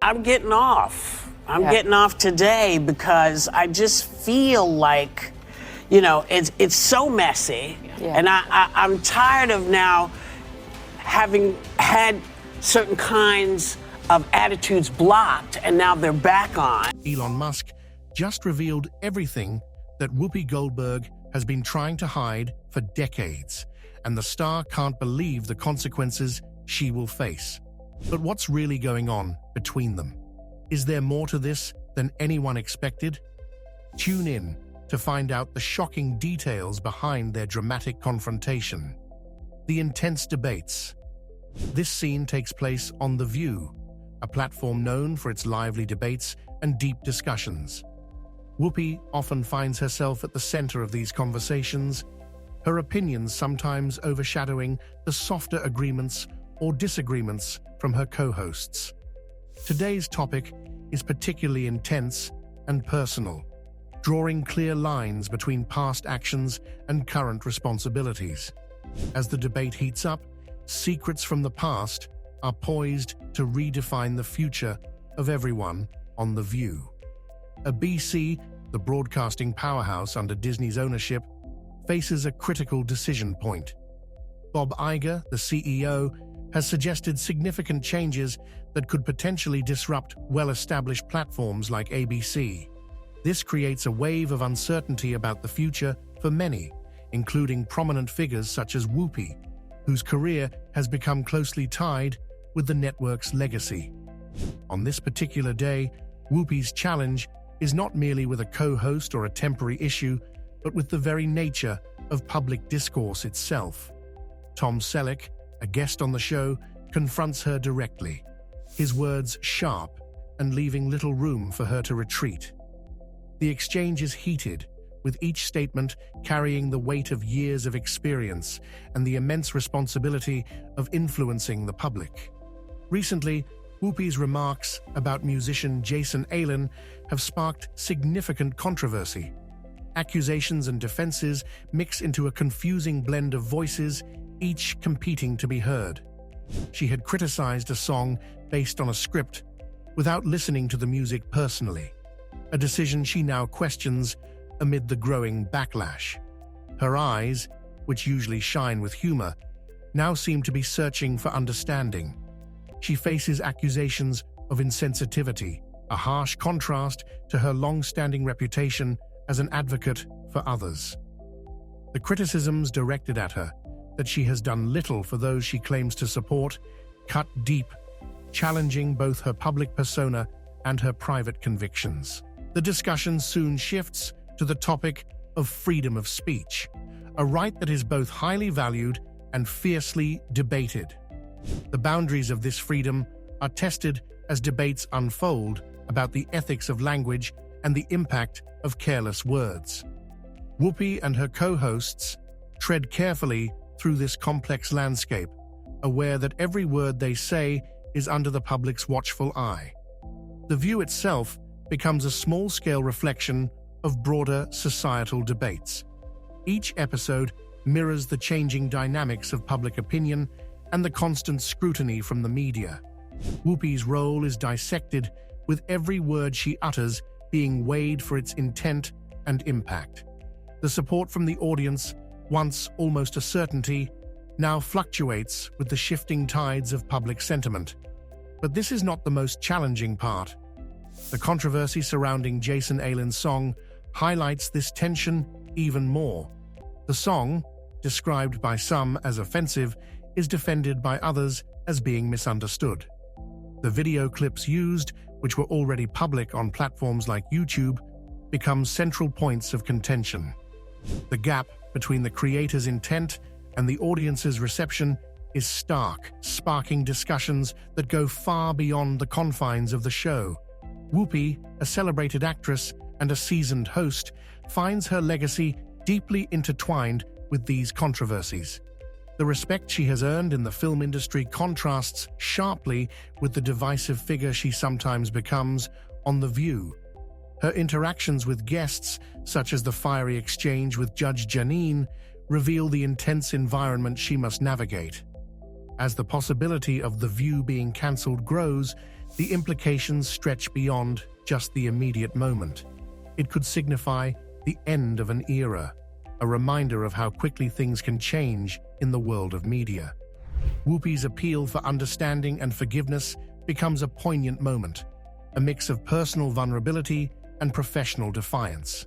I'm getting off. I'm Yeah. getting off today because I just feel like, you know, it's so messy. Yeah. And I'm tired of now having had certain kinds of attitudes blocked, and now they're back on. Elon Musk just revealed everything that Whoopi Goldberg has been trying to hide for decades, and the star can't believe the consequences she will face. But what's really going on between them? Is there more to this than anyone expected? Tune in to find out the shocking details behind their dramatic confrontation. The intense debates. This scene takes place on The View, a platform known for its lively debates and deep discussions. Whoopi often finds herself at the center of these conversations, her opinions sometimes overshadowing the softer agreements or disagreements from her co-hosts. Today's topic is particularly intense and personal, drawing clear lines between past actions and current responsibilities. As the debate heats up, secrets from the past are poised to redefine the future of everyone on The View. ABC, the broadcasting powerhouse under Disney's ownership, faces a critical decision point. Bob Iger, the CEO, has suggested significant changes that could potentially disrupt well-established platforms like ABC. This creates a wave of uncertainty about the future for many, including prominent figures such as Whoopi, whose career has become closely tied with the network's legacy. On this particular day, Whoopi's challenge is not merely with a co-host or a temporary issue, but with the very nature of public discourse itself. Tom Selleck, a guest on the show, confronts her directly, his words sharp and leaving little room for her to retreat. The exchange is heated, with each statement carrying the weight of years of experience and the immense responsibility of influencing the public. Recently, Whoopi's remarks about musician Jason Allen have sparked significant controversy. Accusations and defenses mix into a confusing blend of voices, each competing to be heard. She had criticized a song based on a script without listening to the music personally, a decision she now questions amid the growing backlash. Her eyes, which usually shine with humor, now seem to be searching for understanding. She faces accusations of insensitivity, a harsh contrast to her long-standing reputation as an advocate for others. The criticisms directed at her, that she has done little for those she claims to support, cut deep, challenging both her public persona and her private convictions. The discussion soon shifts to the topic of freedom of speech, a right that is both highly valued and fiercely debated. The boundaries of this freedom are tested as debates unfold about the ethics of language and the impact of careless words. Whoopi and her co-hosts tread carefully through this complex landscape, aware that every word they say is under the public's watchful eye. The View itself becomes a small-scale reflection of broader societal debates. Each episode mirrors the changing dynamics of public opinion and the constant scrutiny from the media. Whoopi's role is dissected, with every word she utters being weighed for its intent and impact. The support from the audience, once almost a certainty, now fluctuates with the shifting tides of public sentiment. But this is not the most challenging part. The controversy surrounding Jason Allen's song highlights this tension even more. The song, described by some as offensive, is defended by others as being misunderstood. The video clips used, which were already public on platforms like YouTube, become central points of contention. The gap between the creator's intent and the audience's reception is stark, sparking discussions that go far beyond the confines of the show. Whoopi, a celebrated actress and a seasoned host, finds her legacy deeply intertwined with these controversies. The respect she has earned in the film industry contrasts sharply with the divisive figure she sometimes becomes on The View. Her interactions with guests, such as the fiery exchange with Judge Janine, reveal the intense environment she must navigate. As the possibility of The View being cancelled grows, The implications stretch beyond just the immediate moment. It could signify the end of an era, a reminder of how quickly things can change in the world of media. Whoopi's appeal for understanding and forgiveness becomes a poignant moment, a mix of personal vulnerability and professional defiance.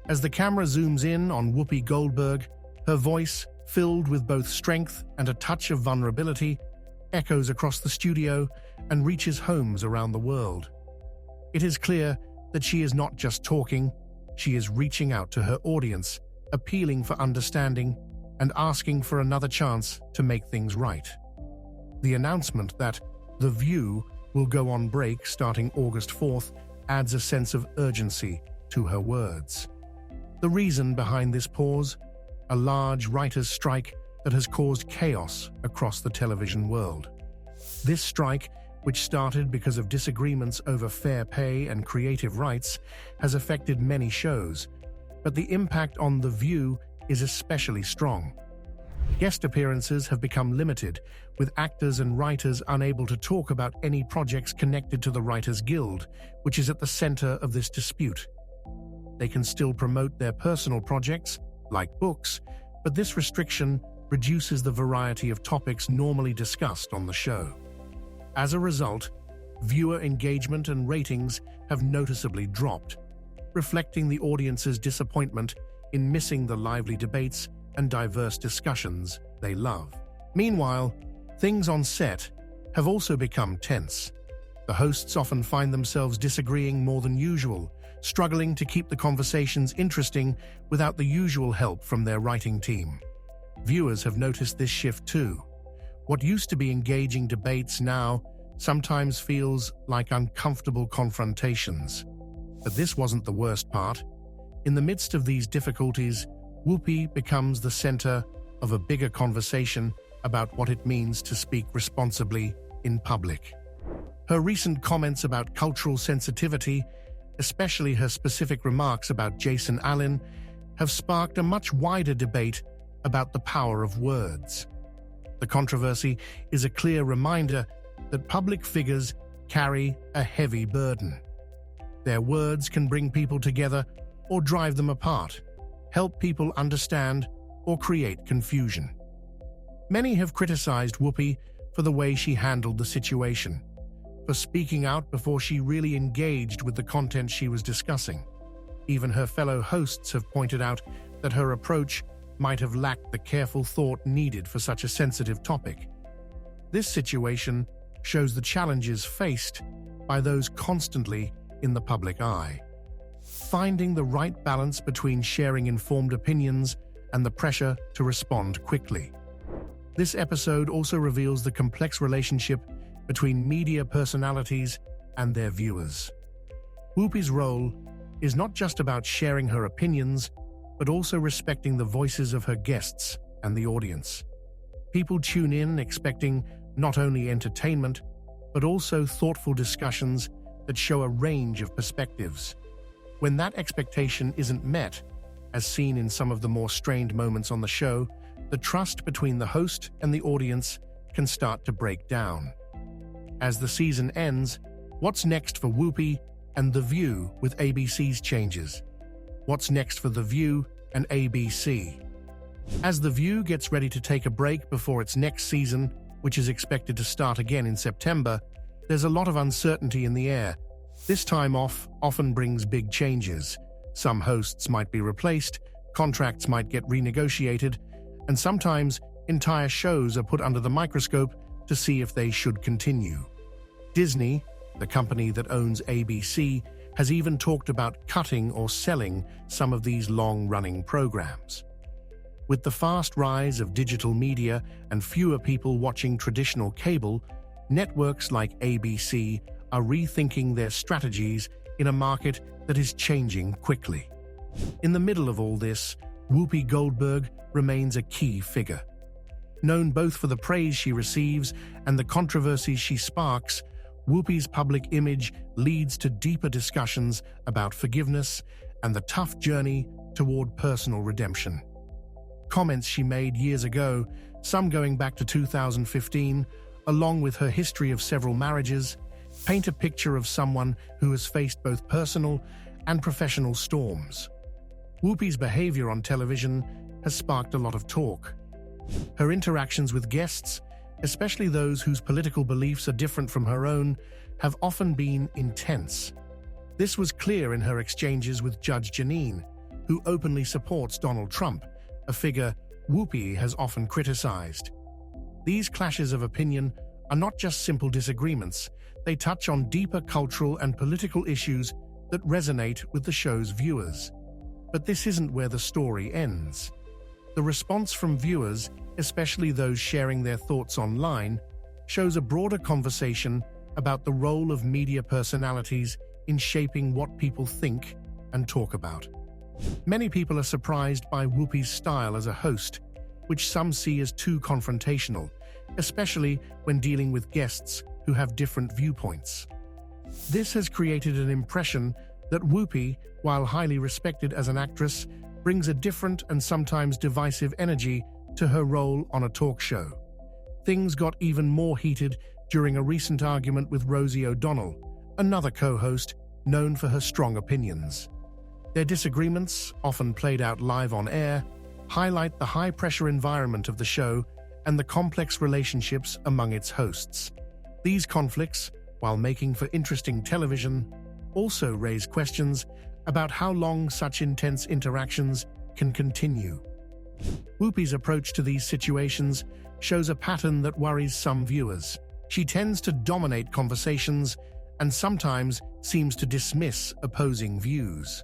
As the camera zooms in on Whoopi Goldberg, her voice, filled with both strength and a touch of vulnerability, echoes across the studio and reaches homes around the world. It is clear that she is not just talking, she is reaching out to her audience, appealing for understanding and asking for another chance to make things right. The announcement that The View will go on break starting August 4th adds a sense of urgency to her words. The reason behind this pause? A large writers' strike that has caused chaos across the television world. This strike, which started because of disagreements over fair pay and creative rights, has affected many shows, but the impact on The View is especially strong. Guest appearances have become limited, with actors and writers unable to talk about any projects connected to the Writers Guild, which is at the center of this dispute. They can still promote their personal projects, like books, but this restriction reduces the variety of topics normally discussed on the show. As a result, viewer engagement and ratings have noticeably dropped, reflecting the audience's disappointment in missing the lively debates and diverse discussions they love. Meanwhile, things on set have also become tense. The hosts often find themselves disagreeing more than usual, struggling to keep the conversations interesting without the usual help from their writing team. Viewers have noticed this shift too. What used to be engaging debates now sometimes feels like uncomfortable confrontations. But this wasn't the worst part. In the midst of these difficulties, Whoopi becomes the center of a bigger conversation about what it means to speak responsibly in public. Her recent comments about cultural sensitivity, especially her specific remarks about Jason Allen, have sparked a much wider debate about the power of words. The controversy is a clear reminder that public figures carry a heavy burden. Their words can bring people together or drive them apart, help people understand or create confusion. Many have criticized Whoopi for the way she handled the situation, for speaking out before she really engaged with the content she was discussing. Even her fellow hosts have pointed out that her approach might have lacked the careful thought needed for such a sensitive topic. This situation shows the challenges faced by those constantly in the public eye. Finding the right balance between sharing informed opinions and the pressure to respond quickly. This episode also reveals the complex relationship between media personalities and their viewers. Whoopi's role is not just about sharing her opinions, but also respecting the voices of her guests and the audience. People tune in expecting not only entertainment, but also thoughtful discussions that show a range of perspectives. When that expectation isn't met, as seen in some of the more strained moments on the show, the trust between the host and the audience can start to break down. As the season ends, what's next for Whoopi and The View with ABC's changes? What's next for The View and ABC? As The View gets ready to take a break before its next season, which is expected to start again in September, there's a lot of uncertainty in the air. This time off often brings big changes. Some hosts might be replaced, contracts might get renegotiated, and sometimes entire shows are put under the microscope to see if they should continue. Disney, the company that owns ABC, has even talked about cutting or selling some of these long-running programs. With the fast rise of digital media and fewer people watching traditional cable, networks like ABC are rethinking their strategies in a market that is changing quickly. In the middle of all this, Whoopi Goldberg remains a key figure. Known both for the praise she receives and the controversies she sparks, Whoopi's public image leads to deeper discussions about forgiveness and the tough journey toward personal redemption. Comments she made years ago, some going back to 2015, along with her history of several marriages, paint a picture of someone who has faced both personal and professional storms. Whoopi's behavior on television has sparked a lot of talk. Her interactions with guests, especially those whose political beliefs are different from her own, have often been intense. This was clear in her exchanges with Judge Jeanine, who openly supports Donald Trump, a figure Whoopi has often criticized. These clashes of opinion are not just simple disagreements, they touch on deeper cultural and political issues that resonate with the show's viewers. But this isn't where the story ends. The response from viewers, especially those sharing their thoughts online, shows a broader conversation about the role of media personalities in shaping what people think and talk about. Many people are surprised by Whoopi's style as a host, which some see as too confrontational, especially when dealing with guests who have different viewpoints. This has created an impression that Whoopi, while highly respected as an actress, brings a different and sometimes divisive energy to her role on a talk show. Things got even more heated during a recent argument with Rosie O'Donnell, another co-host known for her strong opinions. Their disagreements, often played out live on air, highlight the high-pressure environment of the show and the complex relationships among its hosts. These conflicts, while making for interesting television, also raise questions about how long such intense interactions can continue. Whoopi's approach to these situations shows a pattern that worries some viewers. She tends to dominate conversations and sometimes seems to dismiss opposing views.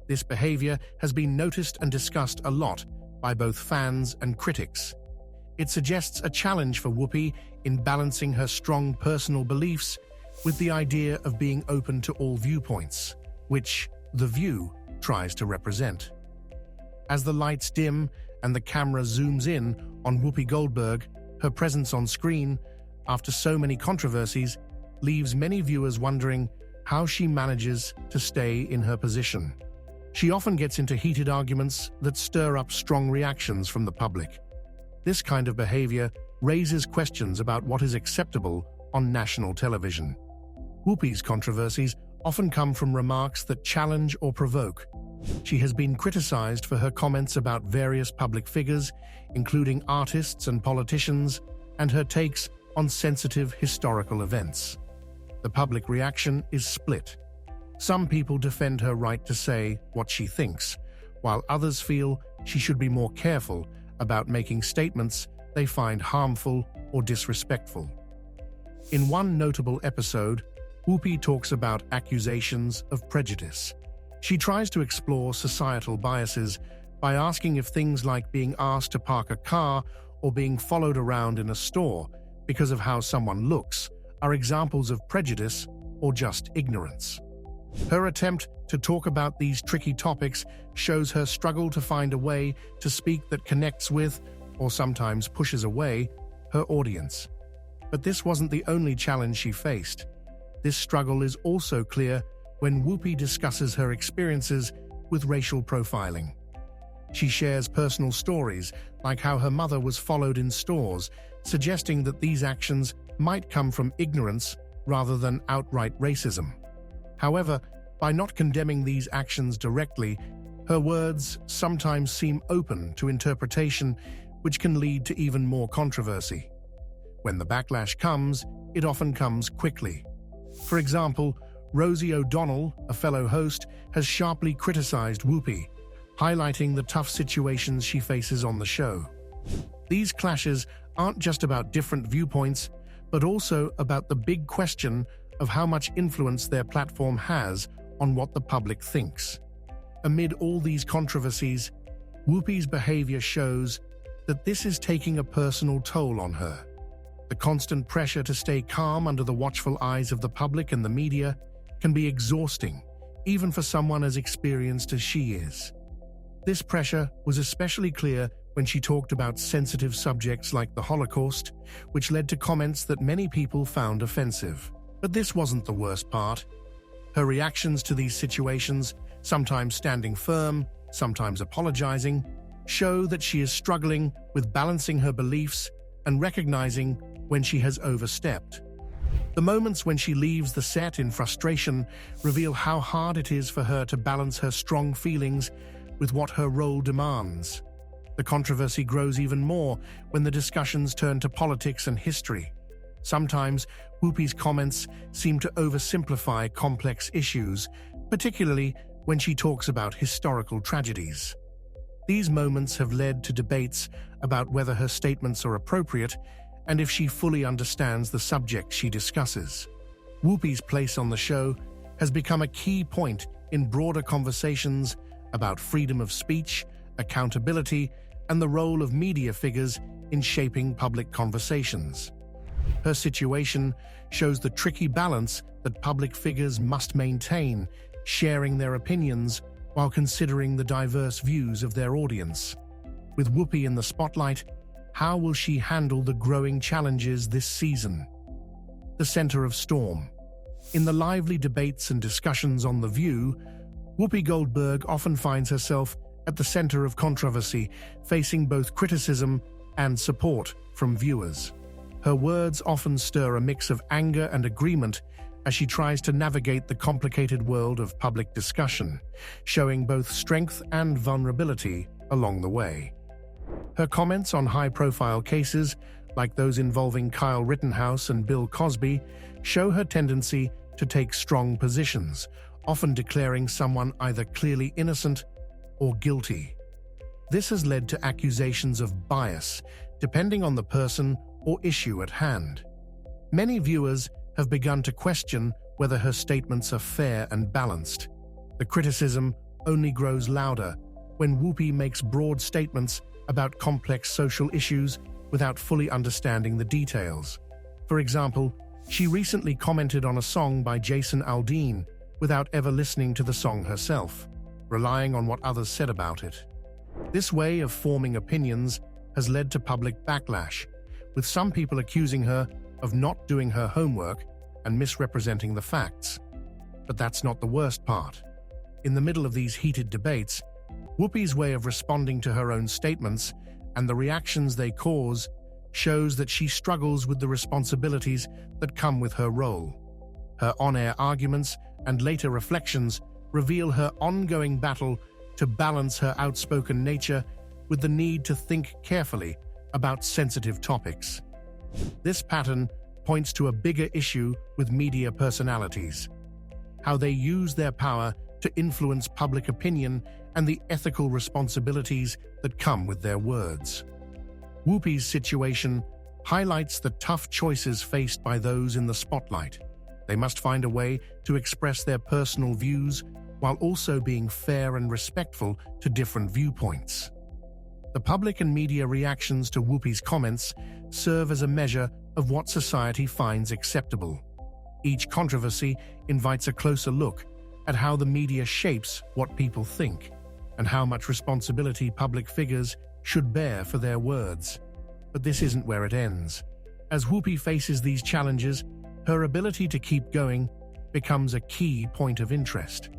This behavior has been noticed and discussed a lot by both fans and critics. It suggests a challenge for Whoopi in balancing her strong personal beliefs with the idea of being open to all viewpoints, which The View tries to represent. As the lights dim and the camera zooms in on Whoopi Goldberg, her presence on screen, after so many controversies, leaves many viewers wondering how she manages to stay in her position. She often gets into heated arguments that stir up strong reactions from the public. This kind of behavior raises questions about what is acceptable on national television. Whoopi's controversies often come from remarks that challenge or provoke. She has been criticized for her comments about various public figures, including artists and politicians, and her takes on sensitive historical events. The public reaction is split. Some people defend her right to say what she thinks, while others feel she should be more careful about making statements they find harmful or disrespectful. In one notable episode, Whoopi talks about accusations of prejudice. She tries to explore societal biases by asking if things like being asked to park a car or being followed around in a store because of how someone looks are examples of prejudice or just ignorance. Her attempt to talk about these tricky topics shows her struggle to find a way to speak that connects with, or sometimes pushes away, her audience. But this wasn't the only challenge she faced. This struggle is also clear when Whoopi discusses her experiences with racial profiling. She shares personal stories, like how her mother was followed in stores, suggesting that these actions might come from ignorance rather than outright racism. However, by not condemning these actions directly, her words sometimes seem open to interpretation, which can lead to even more controversy. When the backlash comes, it often comes quickly. For example, Rosie O'Donnell, a fellow host, has sharply criticized Whoopi, highlighting the tough situations she faces on the show. These clashes aren't just about different viewpoints, but also about the big question of how much influence their platform has on what the public thinks. Amid all these controversies, Whoopi's behavior shows that this is taking a personal toll on her. The constant pressure to stay calm under the watchful eyes of the public and the media can be exhausting, even for someone as experienced as she is. This pressure was especially clear when she talked about sensitive subjects like the Holocaust, which led to comments that many people found offensive. But this wasn't the worst part. Her reactions to these situations, sometimes standing firm, sometimes apologizing, show that she is struggling with balancing her beliefs and recognizing when she has overstepped. The moments when she leaves the set in frustration reveal how hard it is for her to balance her strong feelings with what her role demands. The controversy grows even more when the discussions turn to politics and history. Sometimes, Whoopi's comments seem to oversimplify complex issues, particularly when she talks about historical tragedies. These moments have led to debates about whether her statements are appropriate and if she fully understands the subject she discusses. Whoopi's place on the show has become a key point in broader conversations about freedom of speech, accountability, and the role of media figures in shaping public conversations. Her situation shows the tricky balance that public figures must maintain, sharing their opinions while considering the diverse views of their audience. With Whoopi in the spotlight, how will she handle the growing challenges this season? The center of storm. In the lively debates and discussions on The View, Whoopi Goldberg often finds herself at the center of controversy, facing both criticism and support from viewers. Her words often stir a mix of anger and agreement as she tries to navigate the complicated world of public discussion, showing both strength and vulnerability along the way. Her comments on high-profile cases, like those involving Kyle Rittenhouse and Bill Cosby, show her tendency to take strong positions, often declaring someone either clearly innocent or guilty. This has led to accusations of bias, depending on the person or issue at hand. Many viewers have begun to question whether her statements are fair and balanced. The criticism only grows louder when Whoopi makes broad statements about complex social issues without fully understanding the details. For example, she recently commented on a song by Jason Aldean without ever listening to the song herself, relying on what others said about it. This way of forming opinions has led to public backlash, with some people accusing her of not doing her homework and misrepresenting the facts. But that's not the worst part. In the middle of these heated debates, Whoopi's way of responding to her own statements and the reactions they cause shows that she struggles with the responsibilities that come with her role. Her on-air arguments and later reflections reveal her ongoing battle to balance her outspoken nature with the need to think carefully about sensitive topics. This pattern points to a bigger issue with media personalities: how they use their power to influence public opinion and the ethical responsibilities that come with their words. Whoopi's situation highlights the tough choices faced by those in the spotlight. They must find a way to express their personal views while also being fair and respectful to different viewpoints. The public and media reactions to Whoopi's comments serve as a measure of what society finds acceptable. Each controversy invites a closer look at how the media shapes what people think and how much responsibility public figures should bear for their words. But this isn't where it ends. As Whoopi faces these challenges, her ability to keep going becomes a key point of interest.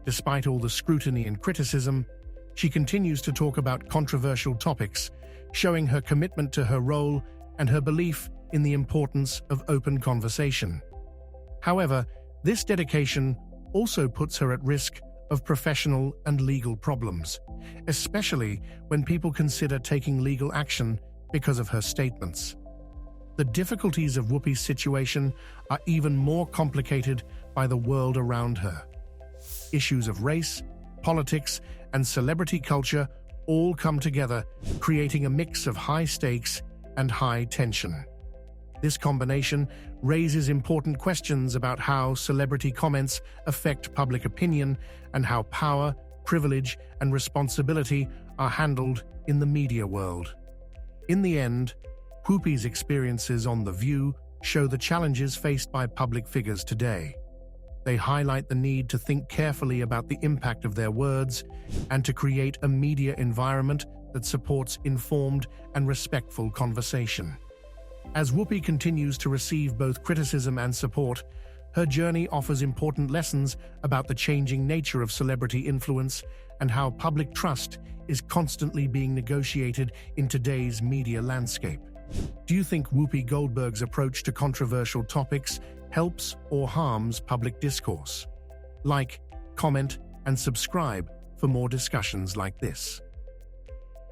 Despite all the scrutiny and criticism, she continues to talk about controversial topics, showing her commitment to her role and her belief in the importance of open conversation. However, this dedication also puts her at risk of professional and legal problems, especially when people consider taking legal action because of her statements. The difficulties of Whoopi's situation are even more complicated by the world around her. Issues of race, politics, and celebrity culture all come together, creating a mix of high stakes and high tension. This combination raises important questions about how celebrity comments affect public opinion and how power, privilege, and responsibility are handled in the media world. In the end, Whoopi's experiences on The View show the challenges faced by public figures today. They highlight the need to think carefully about the impact of their words and to create a media environment that supports informed and respectful conversation. As Whoopi continues to receive both criticism and support, her journey offers important lessons about the changing nature of celebrity influence and how public trust is constantly being negotiated in today's media landscape. Do you think Whoopi Goldberg's approach to controversial topics helps or harms public discourse? Like, comment, and subscribe for more discussions like this.